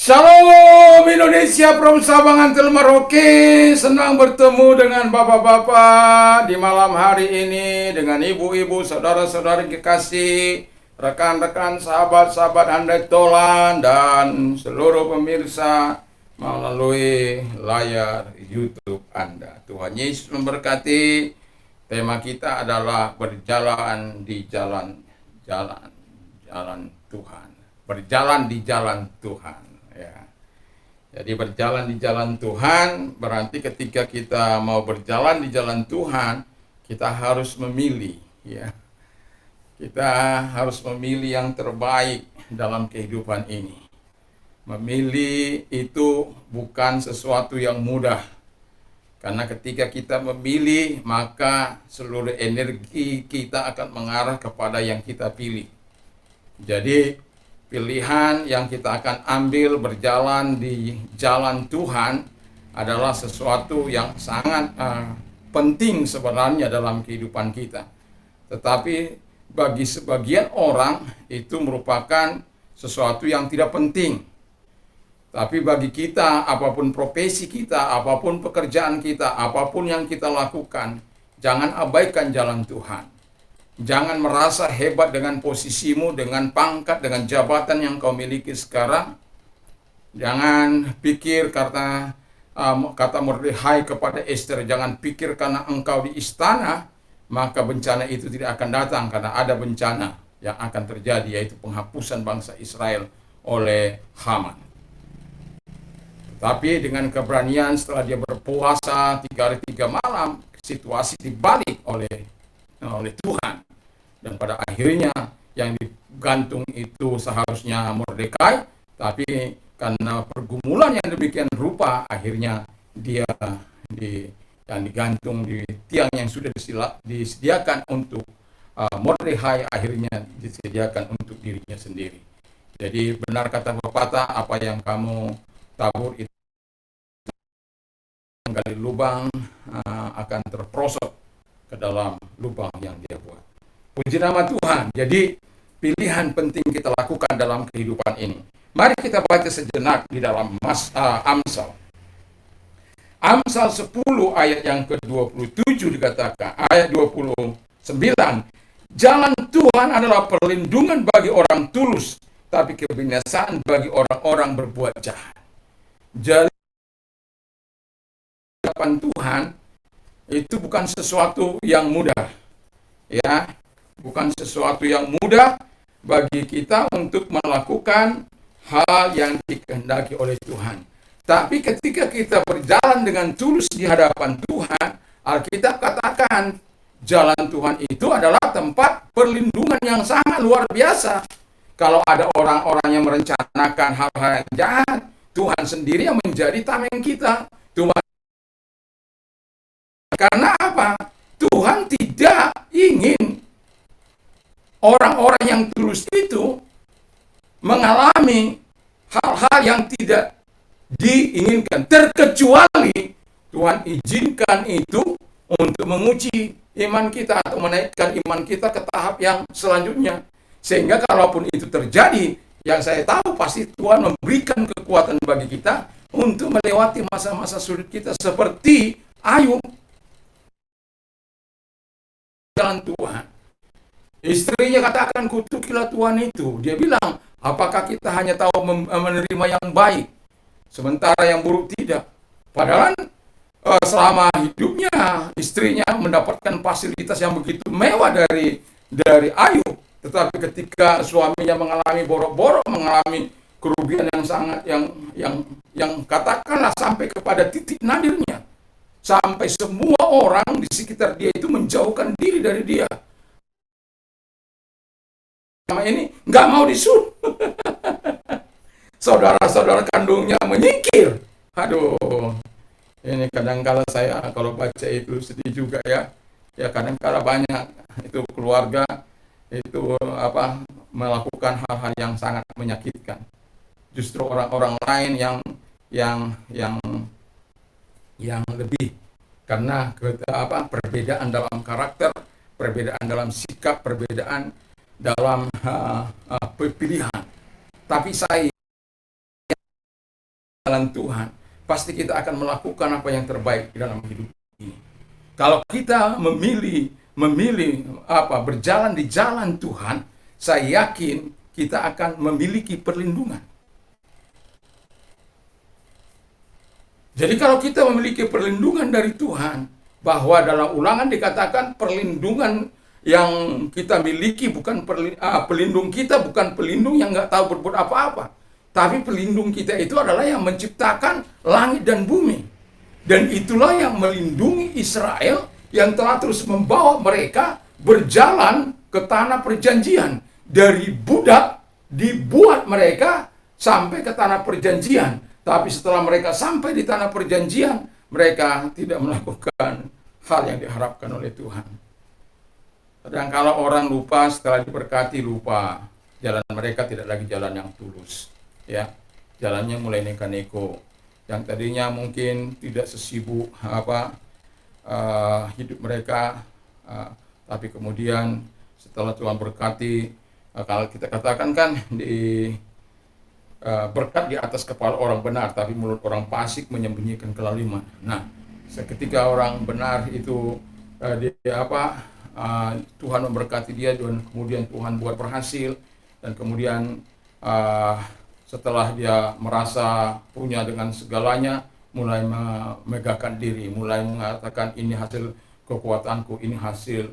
Shalom Indonesia, from Sabang Antil Merauke. Senang bertemu dengan bapak-bapak di malam hari ini, dengan ibu-ibu, saudara-saudari kekasih, rekan-rekan, sahabat-sahabat handai tolan, dan seluruh pemirsa melalui layar YouTube Anda. Tuhan Yesus memberkati. Tema kita adalah berjalan di jalan Tuhan. Berjalan di jalan Tuhan. Ya. Jadi berjalan di jalan Tuhan berarti ketika kita mau berjalan di jalan Tuhan, kita harus memilih, ya. Kita harus memilih yang terbaik dalam kehidupan ini. Memilih itu bukan sesuatu yang mudah. Karena ketika kita memilih, maka seluruh energi kita akan mengarah kepada yang kita pilih. Jadi pilihan yang kita akan ambil berjalan di jalan Tuhan adalah sesuatu yang sangat penting sebenarnya dalam kehidupan kita. Tetapi bagi sebagian orang itu merupakan sesuatu yang tidak penting. Tapi bagi kita, apapun profesi kita, apapun pekerjaan kita, apapun yang kita lakukan, jangan abaikan jalan Tuhan. Jangan merasa hebat dengan posisimu, dengan pangkat, dengan jabatan yang kau miliki sekarang. Jangan pikir kata Mordekai kepada Esther, jangan pikir karena engkau di istana, maka bencana itu tidak akan datang, karena ada bencana yang akan terjadi, yaitu penghapusan bangsa Israel oleh Haman. Tapi dengan keberanian setelah dia berpuasa 3 hari 3 malam, situasi dibalik oleh Tuhan. Dan pada akhirnya yang digantung itu seharusnya Mordekai, tapi karena pergumulan yang demikian rupa, akhirnya dia yang digantung di tiang yang sudah disediakan untuk Mordekai, akhirnya disediakan untuk dirinya sendiri. Jadi benar kata pepatah, apa yang kamu tabur itu menggali lubang akan terprosok ke dalam lubang yang dia buat. Puji nama Tuhan. Jadi pilihan penting kita lakukan dalam kehidupan ini. Mari kita baca sejenak di dalam Amsal. Amsal 10 ayat yang ke-27 dikatakan, ayat 29. Jalan Tuhan adalah perlindungan bagi orang tulus, tapi kebinasaan bagi orang-orang berbuat jahat. Jadi hadapan Tuhan itu bukan sesuatu yang mudah, ya, bukan sesuatu yang mudah bagi kita untuk melakukan hal yang dikehendaki oleh Tuhan. Tapi ketika kita berjalan dengan tulus di hadapan Tuhan, Alkitab katakan jalan Tuhan itu adalah tempat perlindungan yang sangat luar biasa. Kalau ada orang-orang yang merencanakan hal-hal yang jahat, Tuhan sendiri yang menjadi tameng kita. Karena apa? Tuhan tidak ingin orang-orang yang tulus itu mengalami hal-hal yang tidak diinginkan, terkecuali Tuhan izinkan itu untuk menguji iman kita atau menaikkan iman kita ke tahap yang selanjutnya. Sehingga kalaupun itu terjadi, yang saya tahu pasti Tuhan memberikan kekuatan bagi kita untuk melewati masa-masa sulit kita, seperti Ayub. Jalan Tuhan. Istrinya katakan, kutukilah Tuhan itu. Dia bilang, apakah kita hanya tahu menerima yang baik, sementara yang buruk tidak? Padahal selama hidupnya istrinya mendapatkan fasilitas yang begitu mewah dari Ayub. Tetapi ketika suaminya mengalami borok-borok, mengalami kerugian yang sangat yang katakanlah sampai kepada titik nadirnya, sampai semua orang di sekitar dia itu menjauhkan diri dari dia. Sama ini nggak mau disuruh. Saudara-saudara kandungnya menyingkir. Aduh, ini kadang-kala saya kalau baca itu sedih juga ya. Ya kadang-kala banyak itu keluarga itu melakukan hal-hal yang sangat menyakitkan. Justru orang-orang lain yang lebih, karena perbedaan dalam karakter, perbedaan dalam sikap, perbedaan dalam pilihan. Tapi saya jalan Tuhan, pasti kita akan melakukan apa yang terbaik di dalam hidup ini. Kalau kita memilih berjalan di jalan Tuhan, saya yakin kita akan memiliki perlindungan. Jadi kalau kita memiliki perlindungan dari Tuhan, bahwa dalam Ulangan dikatakan perlindungan yang kita miliki bukan pelindung kita bukan pelindung yang nggak tahu berbuat apa-apa, tapi pelindung kita itu adalah yang menciptakan langit dan bumi. Dan itulah yang melindungi Israel yang telah terus membawa mereka berjalan ke tanah perjanjian. Dari budak dibuat mereka sampai ke tanah perjanjian. Tapi setelah mereka sampai di tanah perjanjian, mereka tidak melakukan hal yang diharapkan oleh Tuhan. Dan kalau orang lupa, setelah diberkati lupa, jalan mereka tidak lagi jalan yang tulus. Ya, jalannya mulai neko-neko. Yang tadinya mungkin tidak sesibuk hidup mereka, tapi kemudian setelah Tuhan berkati, kalau kita katakan kan berkat di atas kepala orang benar, tapi mulut orang fasik menyembunyikan kelaliman. Nah, ketika orang benar itu Tuhan memberkati dia dan kemudian Tuhan buat berhasil, dan kemudian setelah dia merasa punya dengan segalanya, mulai memegahkan diri, mulai mengatakan ini hasil kekuatanku, ini hasil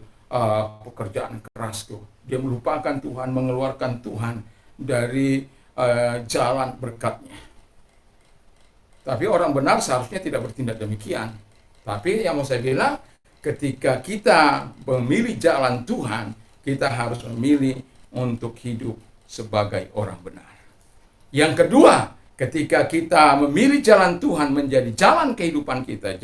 pekerjaan kerasku. Dia melupakan Tuhan, mengeluarkan Tuhan dari jalan berkatnya. Tapi orang benar seharusnya tidak bertindak demikian. Tapi yang mau saya bilang, ketika kita memilih jalan Tuhan, kita harus memilih untuk hidup sebagai orang benar. Yang kedua, ketika kita memilih jalan Tuhan menjadi jalan kehidupan kita,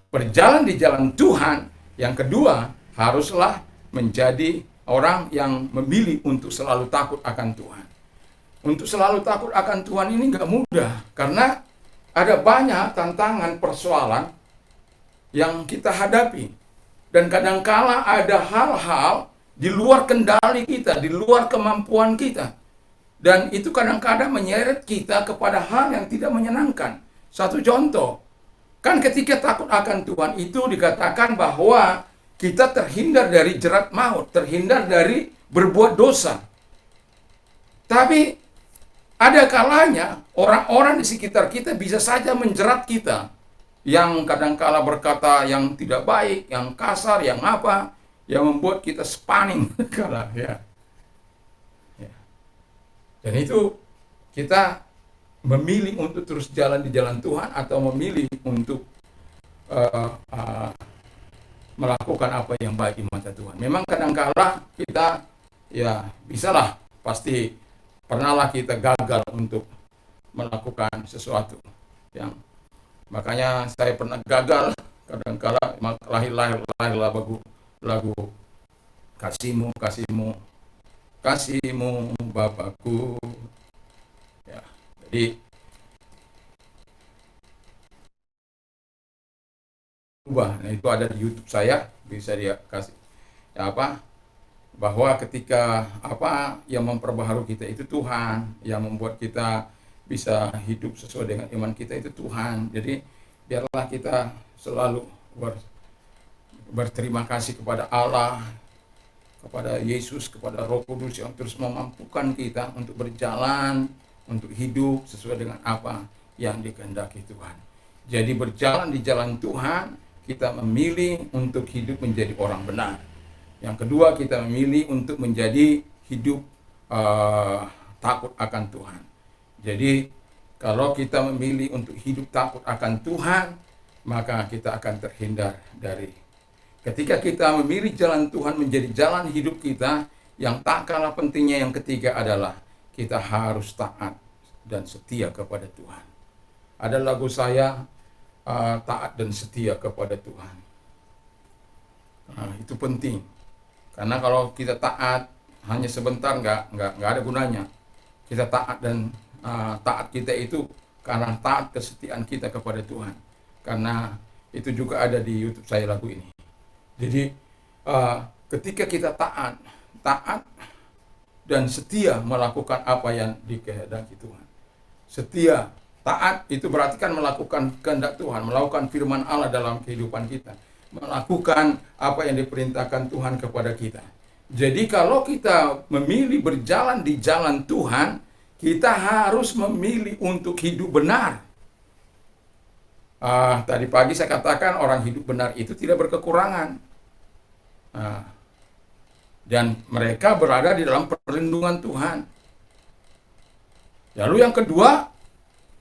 berjalan di jalan Tuhan, yang kedua haruslah menjadi orang yang memilih untuk selalu takut akan Tuhan. Untuk selalu takut akan Tuhan ini nggak mudah, karena ada banyak tantangan persoalan yang kita hadapi. Dan kadangkala ada hal-hal di luar kendali kita, di luar kemampuan kita. Dan itu kadang-kadang menyeret kita kepada hal yang tidak menyenangkan. Satu contoh, kan ketika takut akan Tuhan itu dikatakan bahwa kita terhindar dari jerat maut, terhindar dari berbuat dosa. Tapi ada kalanya orang-orang di sekitar kita bisa saja menjerat kita, yang kadangkala berkata yang tidak baik, yang kasar, yang membuat kita spanning ya. Dan itu kita memilih untuk terus jalan di jalan Tuhan atau memilih untuk melakukan apa yang baik di mata Tuhan. Memang kadangkala kita bisalah, pasti pernahlah kita gagal untuk melakukan sesuatu. Makanya saya pernah gagal kadangkala, lahirlah lagu kasihmu Bapakku. Ya, jadi nah itu ada di YouTube saya, bisa dia kasih bahwa ketika yang memperbaharui kita itu Tuhan, yang membuat kita bisa hidup sesuai dengan iman kita itu Tuhan. Jadi biarlah kita selalu berterima kasih kepada Allah, kepada Yesus, kepada Roh Kudus yang terus memampukan kita untuk berjalan, untuk hidup sesuai dengan apa yang dikehendaki Tuhan. Jadi berjalan di jalan Tuhan, kita memilih untuk hidup menjadi orang benar. Yang kedua, kita memilih untuk menjadi hidup takut akan Tuhan. Jadi kalau kita memilih untuk hidup takut akan Tuhan, maka kita akan terhindar dari. Ketika kita memilih jalan Tuhan menjadi jalan hidup kita, yang tak kalah pentingnya yang ketiga adalah kita harus taat dan setia kepada Tuhan. Ada lagu saya, taat dan setia kepada Tuhan. Nah, itu penting. Karena kalau kita taat hanya sebentar nggak ada gunanya. Kita taat dan taat kita itu karena taat kesetiaan kita kepada Tuhan. Karena itu juga ada di YouTube saya lagu ini. Jadi ketika kita taat dan setia melakukan apa yang dikehendaki Tuhan, setia Taat itu berarti kan melakukan kehendak Tuhan, melakukan firman Allah dalam kehidupan kita, melakukan apa yang diperintahkan Tuhan kepada kita. Jadi kalau kita memilih berjalan di jalan Tuhan, kita harus memilih untuk hidup benar. Tadi pagi saya katakan orang hidup benar itu tidak berkekurangan. Dan mereka berada di dalam perlindungan Tuhan. Lalu yang kedua,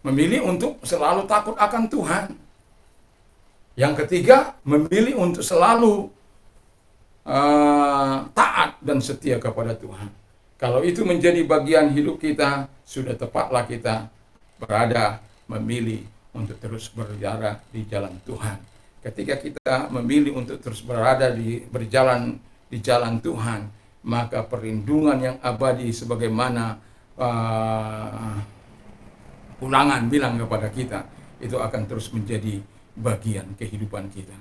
memilih untuk selalu takut akan Tuhan. Yang ketiga, memilih untuk selalu taat dan setia kepada Tuhan. Kalau itu menjadi bagian hidup kita, sudah tepatlah kita berada memilih untuk terus berjalan di jalan Tuhan. Ketika kita memilih untuk terus berjalan di jalan Tuhan, maka perlindungan yang abadi sebagaimana Ulangan bilang kepada kita, itu akan terus menjadi bagian kehidupan kita.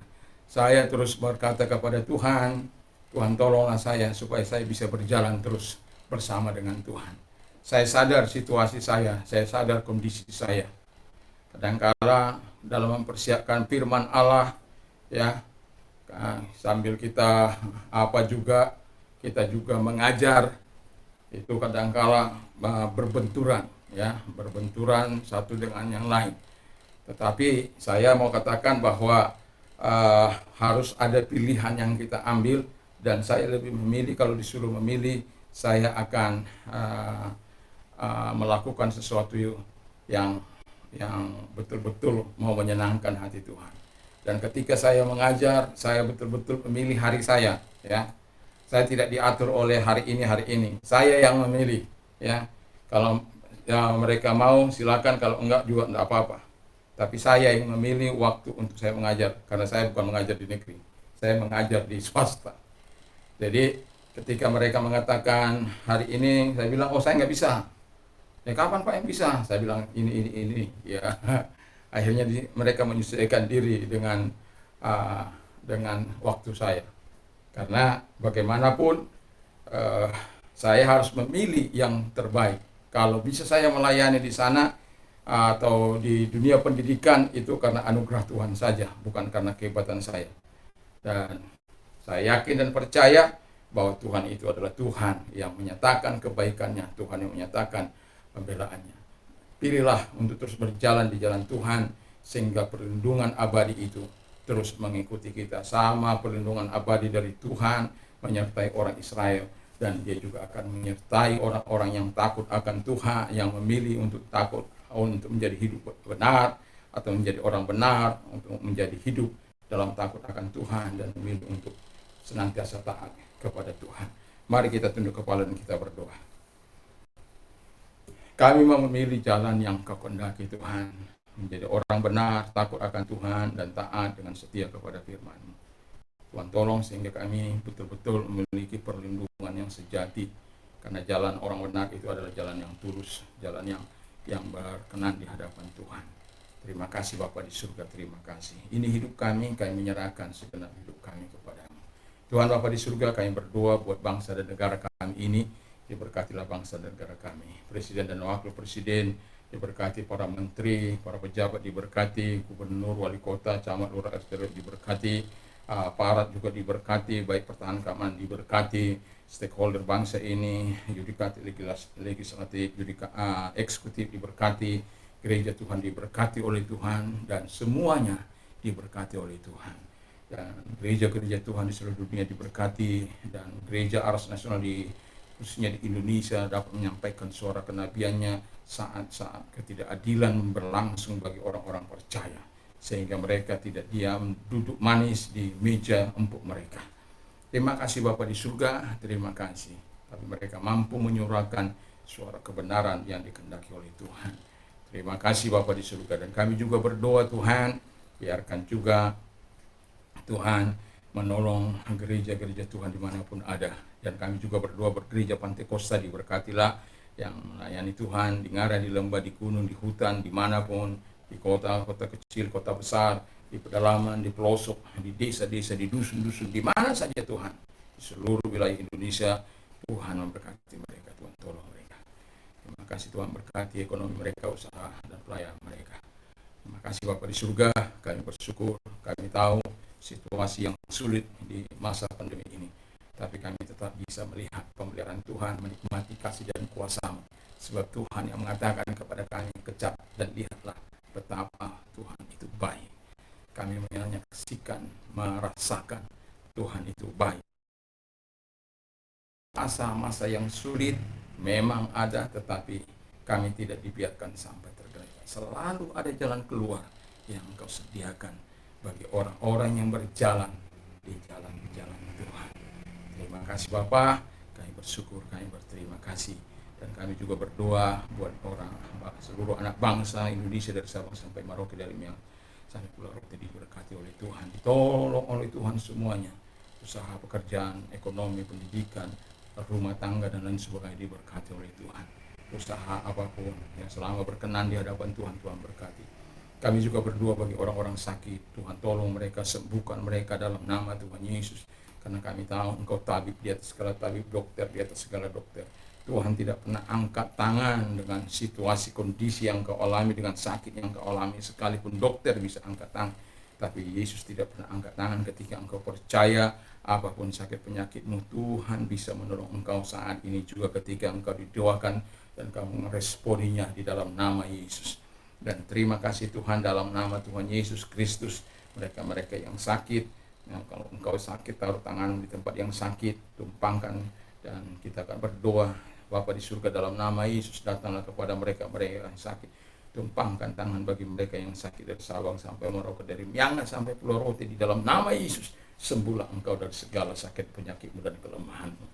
Saya terus berkata kepada Tuhan, Tuhan tolonglah saya supaya saya bisa berjalan terus bersama dengan Tuhan. Saya sadar situasi saya sadar kondisi saya. Kadangkala dalam mempersiapkan firman Allah, ya, sambil kita kita juga mengajar, itu kadangkala berbenturan satu dengan yang lain. Tetapi saya mau katakan bahwa harus ada pilihan yang kita ambil, dan saya lebih memilih, kalau disuruh memilih, saya akan melakukan sesuatu yang betul-betul mau menyenangkan hati Tuhan. Dan ketika saya mengajar, saya betul-betul memilih hari saya, ya. Saya tidak diatur oleh hari ini. Saya yang memilih, ya. Kalau mereka mau silakan, kalau enggak juga enggak apa-apa. Tapi saya yang memilih waktu untuk saya mengajar, karena saya bukan mengajar di negeri, saya mengajar di swasta. Jadi ketika mereka mengatakan hari ini, saya bilang, oh saya nggak bisa. Ya kapan Pak yang bisa? Saya bilang ini. Ya, akhirnya mereka menyesuaikan diri dengan waktu saya. Karena bagaimanapun saya harus memilih yang terbaik. Kalau bisa saya melayani di sana atau di dunia pendidikan, itu karena anugerah Tuhan saja, bukan karena kehebatan saya. Dan saya yakin dan percaya bahwa Tuhan itu adalah Tuhan yang menyatakan kebaikannya, Tuhan yang menyatakan pembelaannya. Pilihlah untuk terus berjalan di jalan Tuhan, sehingga perlindungan abadi itu terus mengikuti kita. Sama perlindungan abadi dari Tuhan menyertai orang Israel, dan dia juga akan menyertai orang-orang yang takut akan Tuhan, yang memilih untuk takut, untuk menjadi hidup benar, atau menjadi orang benar, untuk menjadi hidup dalam takut akan Tuhan, dan memilih untuk senantiasa taat kepada Tuhan. Mari kita tunduk kepala dan kita berdoa. Kami mau memilih jalan yang Kau kehendaki Tuhan, menjadi orang benar, takut akan Tuhan, dan taat dengan setia kepada firman-Mu. Tuhan tolong sehingga kami betul-betul memiliki perlindungan yang sejati, karena jalan orang benar itu adalah jalan yang tulus, jalan yang berkenan di hadapan Tuhan. Terima kasih Bapa di surga, terima kasih. Ini hidup kami menyerahkan segenap hidup kami kepada-Mu. Tuhan Bapa di surga, kami berdoa buat bangsa dan negara kami ini, diberkatilah bangsa dan negara kami. Presiden dan wakil presiden diberkati, para menteri, para pejabat diberkati, gubernur, wali kota, camat, lurah, RT diberkati, aparat juga diberkati, baik pertahanan keamanan diberkati, stakeholder bangsa ini, yudikatif, legislatif, eksekutif diberkati, gereja Tuhan diberkati oleh Tuhan, dan semuanya diberkati oleh Tuhan. Dan gereja-gereja Tuhan di seluruh dunia diberkati, dan gereja Aras Nasional khususnya di Indonesia dapat menyampaikan suara kenabiannya saat-saat ketidakadilan berlangsung bagi orang-orang percaya, sehingga mereka tidak diam duduk manis di meja empuk mereka. Terima kasih Bapa di surga, terima kasih. Tapi mereka mampu menyuarakan suara kebenaran yang dikehendaki oleh Tuhan. Terima kasih Bapa di surga, dan kami juga berdoa Tuhan, biarkan juga Tuhan menolong gereja-gereja Tuhan dimanapun ada. Dan kami juga berdoa bergereja Pantai Kosta diberkatilah, yang melayani Tuhan di Ngara, di lembah, di gunung, di hutan, dimanapun, di kota kecil, kota besar, di pedalaman, di pelosok, di desa-desa, di dusun-dusun, di mana saja Tuhan, di seluruh wilayah Indonesia. Tuhan memberkati mereka, Tuhan tolong mereka. Terima kasih Tuhan, berkati ekonomi mereka, usaha dan pelayanan mereka. kasih Bapa di surga, kami bersyukur, kami tahu situasi yang sulit di masa pandemi ini. Tapi kami tetap bisa melihat pemeliharaan Tuhan, menikmati kasih dan kuasa-Mu. Sebab Tuhan yang mengatakan kepada kami, kejap dan lihatlah betapa Tuhan itu baik. Kami menyaksikan, merasakan Tuhan itu baik. Masa-masa yang sulit memang ada, tetapi kami tidak dibiarkan sampai tergeletak. Selalu ada jalan keluar yang Engkau sediakan bagi orang-orang yang berjalan di jalan Tuhan. Terima kasih Bapa, kami bersyukur, kami berterima kasih. Dan kami juga berdoa buat seluruh anak bangsa Indonesia dari Sabang sampai Merauke, dari Miang sampai Pulau Rote, diberkati oleh Tuhan, ditolong oleh Tuhan semuanya. Usaha, pekerjaan, ekonomi, pendidikan, rumah tangga dan lain sebagainya diberkati oleh Tuhan. Usaha apapun yang selama berkenan di hadapan Tuhan, Tuhan berkati. Kami juga berdoa bagi orang-orang sakit, Tuhan tolong mereka, sembuhkan mereka dalam nama Tuhan Yesus. Karena kami tahu Engkau tabib di atas segala tabib, dokter di atas segala dokter. Tuhan tidak pernah angkat tangan dengan situasi kondisi yang Engkau alami, dengan sakit yang Engkau alami. Sekalipun dokter bisa angkat tangan, tapi Yesus tidak pernah angkat tangan ketika Engkau percaya apapun sakit penyakitmu, Tuhan bisa menolong engkau saat ini juga ketika engkau didoakan dan kamu meresponinya di dalam nama Yesus. Dan terima kasih Tuhan, dalam nama Tuhan Yesus Kristus, mereka-mereka yang sakit, kalau engkau sakit, taruh tanganmu di tempat yang sakit, tumpangkan, dan kita akan berdoa. Bapa di surga, dalam nama Yesus, datanglah kepada mereka-mereka yang sakit. Tumpangkan tangan bagi mereka yang sakit dari Sabang sampai Merauke, dari Miangas sampai Pulau Rote, di dalam nama Yesus. Sembuhlah engkau dari segala sakit penyakitmu dan kelemahanmu.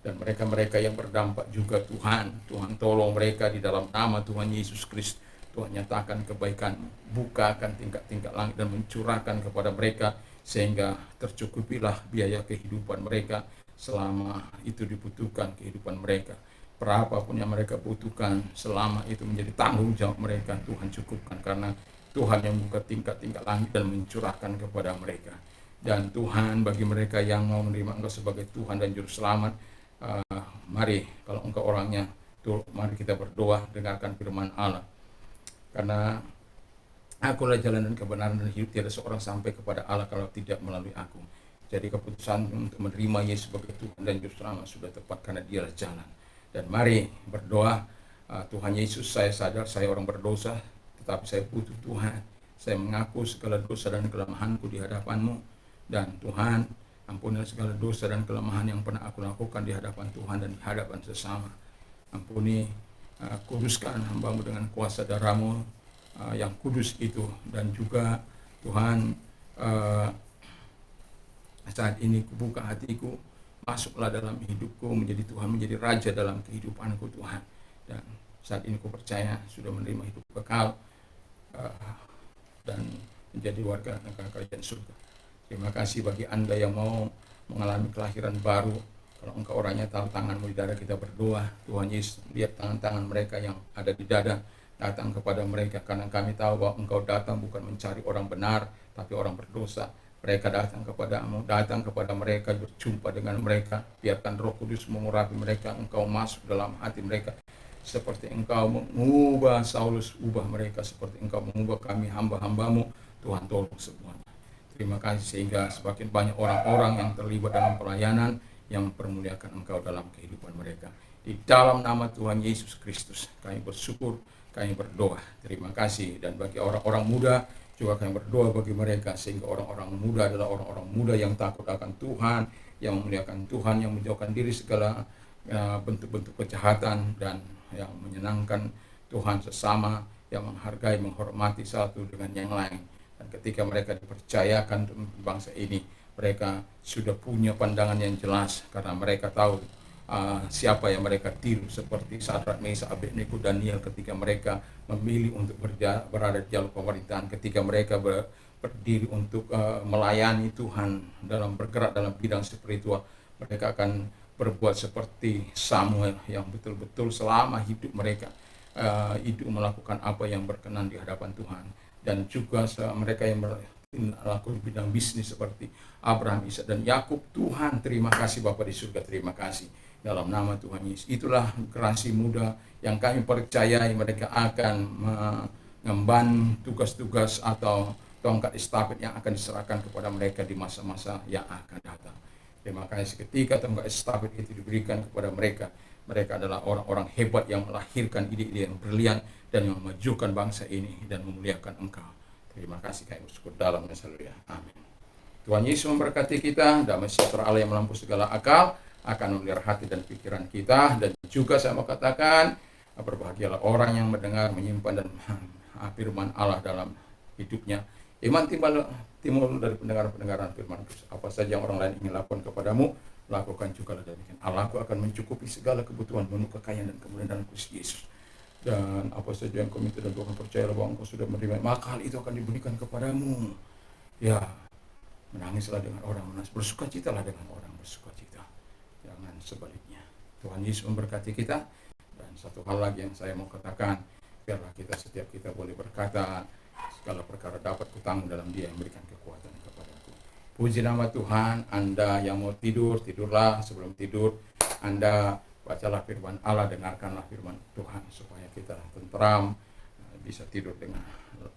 Dan mereka-mereka yang berdampak juga Tuhan tolong mereka di dalam nama Tuhan Yesus Kristus. Tuhan nyatakan kebaikan-Mu, bukakan tingkat-tingkat langit dan mencurahkan kepada mereka, sehingga tercukupilah biaya kehidupan mereka selama itu dibutuhkan kehidupan mereka. Berapapun yang mereka butuhkan, selama itu menjadi tanggung jawab mereka, Tuhan cukupkan, karena Tuhan yang buka tingkat-tingkat langit dan mencurahkan kepada mereka. Dan Tuhan, bagi mereka yang mau menerima Engkau sebagai Tuhan dan Juru Selamat, mari, kalau Engkau orangnya, mari kita berdoa, dengarkan firman Allah. Karena Akulah jalan dan kebenaran dan hidup, tiada seorang sampai kepada Allah kalau tidak melalui aku. Jadi keputusan untuk menerima Yesus sebagai Tuhan dan Juru Selamat sudah tepat, karena Dialah jalan. Dan mari berdoa, Tuhan Yesus, saya sadar saya orang berdosa, tetapi saya butuh Tuhan. Saya mengaku segala dosa dan kelemahanku di hadapan-Mu. Dan Tuhan, ampunilah segala dosa dan kelemahan yang pernah aku lakukan di hadapan Tuhan dan di hadapan sesama. Ampuni, kuduskan hamba-Mu dengan kuasa darah-Mu yang kudus itu. Dan juga Tuhan, saat ini kubuka hatiku, masuklah dalam hidupku, menjadi Tuhan, menjadi Raja dalam kehidupanku Tuhan. Dan saat ini ku percaya sudah menerima hidup kekal dan menjadi warga negara kerajaan surga. Terima kasih bagi Anda yang mau mengalami kelahiran baru. Kalau engkau orangnya, taruh tanganmu di dada, kita berdoa. Tuhan Yesus, lihat tangan-tangan mereka yang ada di dada, datang kepada mereka, karena kami tahu bahwa Engkau datang bukan mencari orang benar, tapi orang berdosa. Mereka datang kepadamu, datang kepada mereka, berjumpa dengan mereka. Biarkan Roh Kudus mengurapi mereka, Engkau masuk dalam hati mereka. Seperti Engkau mengubah Saulus, ubah mereka. Seperti Engkau mengubah kami, hamba-hamba-Mu, Tuhan tolong semuanya. Terima kasih, sehingga semakin banyak orang-orang yang terlibat dalam pelayanan, yang mempermuliakan Engkau dalam kehidupan mereka. Di dalam nama Tuhan Yesus Kristus, kami bersyukur, kami berdoa. Terima kasih. Dan bagi orang-orang muda juga kami berdoa bagi mereka, sehingga orang-orang muda adalah orang-orang muda yang takut akan Tuhan, yang memuliakan Tuhan, yang menjauhkan diri segala bentuk-bentuk kejahatan, dan yang menyenangkan Tuhan sesama, yang menghargai, menghormati satu dengan yang lain. Dan ketika mereka dipercayakan bangsa ini, mereka sudah punya pandangan yang jelas, karena mereka tahu siapa yang mereka tiru, seperti Sadrak, Mesak, Abednego, Daniel, ketika mereka memilih untuk berada di jalur pemerintahan, ketika mereka berdiri untuk melayani Tuhan, dalam bergerak dalam bidang spiritual, mereka akan berbuat seperti Samuel, yang betul-betul selama hidup mereka hidup melakukan apa yang berkenan di hadapan Tuhan. Dan juga mereka yang melakukan bidang bisnis seperti Abraham, Ishak, dan Yakub. Tuhan, terima kasih Bapa di surga, terima kasih dalam nama Tuhan Yesus. Itulah generasi muda yang kami percayai, mereka akan mengemban tugas-tugas atau tongkat estafet yang akan diserahkan kepada mereka di masa-masa yang akan datang. Terima kasih ketika tongkat estafet itu diberikan kepada mereka, mereka adalah orang-orang hebat yang melahirkan ide-ide yang brilian dan yang memajukan bangsa ini dan memuliakan Engkau. Terima kasih kami bersyukur dalam nama Yesus. Amin. Tuhan Yesus memberkati kita, damai sejahtera Allah yang melampaui segala akal akan memelihara hati dan pikiran kita. Dan juga saya mau katakan, berbahagialah orang yang mendengar, menyimpan dan firman Allah dalam hidupnya. Iman timbul dari pendengaran firman Kristus. Apa saja yang orang lain ingin lakukan kepadamu, lakukan juga demikian. Allahku akan mencukupi segala kebutuhan, penuh kekayaan dan kemuliaan dalam Kristus Yesus. Dan apa saja yang kau minta dan Tuhan percaya bahwa engkau sudah menerima, maka hal itu akan diberikan kepadamu. Ya, menangislah dengan orang menangis, bersukacitalah dengan orang bersukacita. Jangan sebaliknya. Tuhan Yesus memberkati kita. Dan satu hal lagi yang saya mau katakan, biarlah setiap kita boleh berkata, segala perkara dapat kutanggung dalam Dia yang memberikan kekuatan kepadaku. Puji nama Tuhan. Anda yang mau tidur, tidurlah. Sebelum tidur, Anda bacalah firman Allah, dengarkanlah firman Tuhan supaya kita tenteram, bisa tidur dengan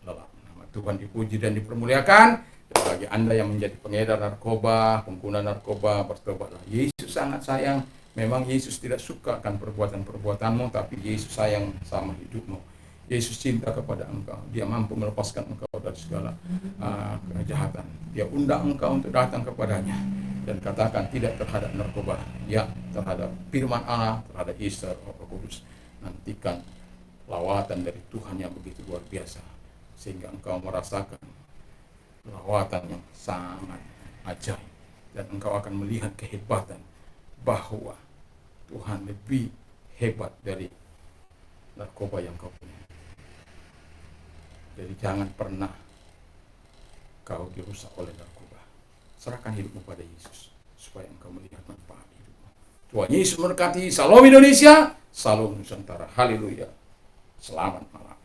lelap. Nama Tuhan dipuji dan dipermuliakan. Dan bagi Anda yang menjadi pengedar narkoba, pengguna narkoba, bertobatlah. Yesus sangat sayang. Memang Yesus tidak suka akan perbuatan-perbuatanmu, tapi Yesus sayang sama hidupmu. Yesus cinta kepada engkau. Dia mampu melepaskan engkau dari segala kejahatan. Dia undang engkau untuk datang kepadanya dan katakan tidak terhadap narkoba, ya terhadap firman Allah, terhadap Yesus Roh Kudus. Nantikan lawatan dari Tuhan yang begitu luar biasa, sehingga engkau merasakan lawatan yang sangat ajaib, dan engkau akan melihat kehebatan bahwa Tuhan lebih hebat dari narkoba yang kau punya. Jadi jangan pernah kau dirusak oleh narkoba. Serahkan hidupmu pada Yesus supaya engkau melihat manfaat hidupmu. Tuhan Yesus memberkati. Salam Indonesia, salam Nusantara. Haleluya. Selamat malam.